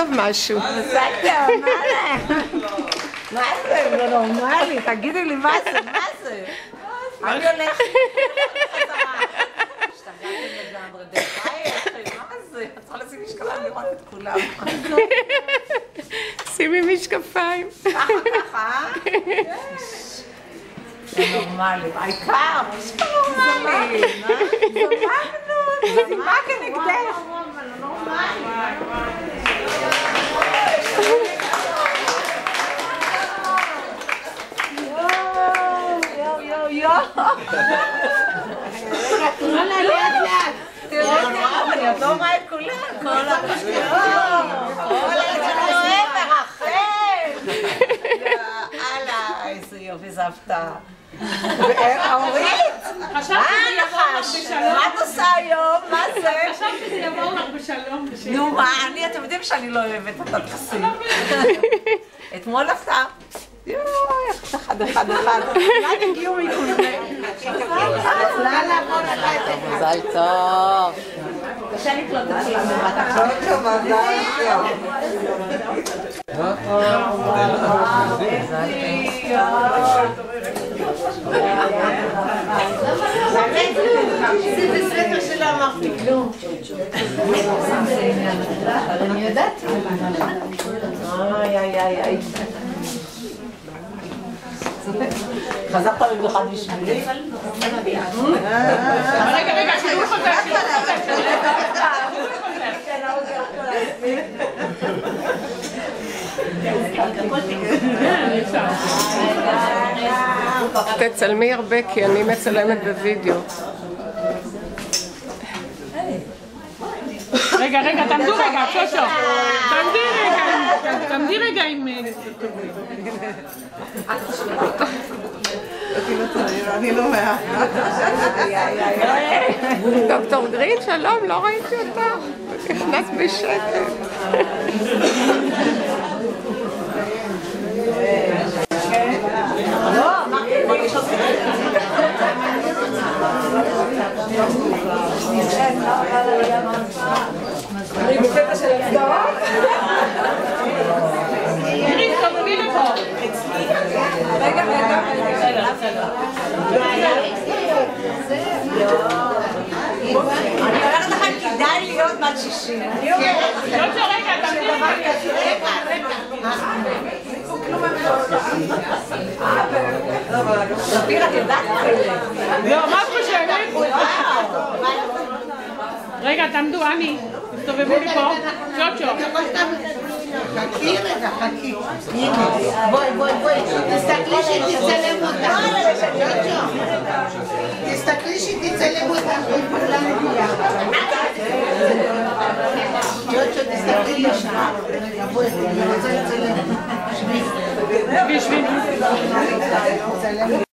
משהו. בסדר, מה זה? מה זה? זה נורמלי, תגידי לי מה זה? מה זה? אני הולכת חזרה. השתגעתם לגמרי, דרך מה זה? את צריכה לשים משקפיים לראות את כולם. שימי משקפיים. ככה? זה נורמלי, העיקר, זה נורמלי. זה מה כנגדך? אני עוד לא רואה את כולם, כל הלב מרחם. יאללה, איזה יופי, זה הפתעה. אורית, מה את עושה היום? מה זה? חשבתי שזה יבואו לך בשלום. נו מה, אתם יודעים שאני לא אוהבת את הטקסים. אתמול הפתעה. יואי, אחד. אולי הגיעו מכולם. מזל טוב. קשה לקלוט את כולם בבת אחת. זה בסדר שלא אמרתי כלום. אני ידעתי. איי. חזרת במיוחד בשבילי? רגע, שידור חוזר. תצלמי הרבה כי אני מצלמת בווידאו. רגע, תעמדו רגע, שושו. תעמדי רגע עם... אני לא מעט. דוקטור גרין, שלום, לא ראיתי אותך. נכנס בשקט. לא, אמרתי, בוא נשאר אני בקטע של הצדעות? איריס, תבואי לפה. רגע. אני אומרת לכם, כדאי להיות בת 60. אני אומרת לכם. שושו, רגע, תעמדי ספיר, את יודעת כאלה. לא, מה את חושבת? רגע, תעמדו, אני. תסתובבו לי פה. שושו. חכי. הנה, בואי. תסתכלי שתצלם אותך. תסתכלי שתצלם אותך. ג'וצ'ו, תסתכלי לשם. בואי, אני רוצה לצלם. בשביל.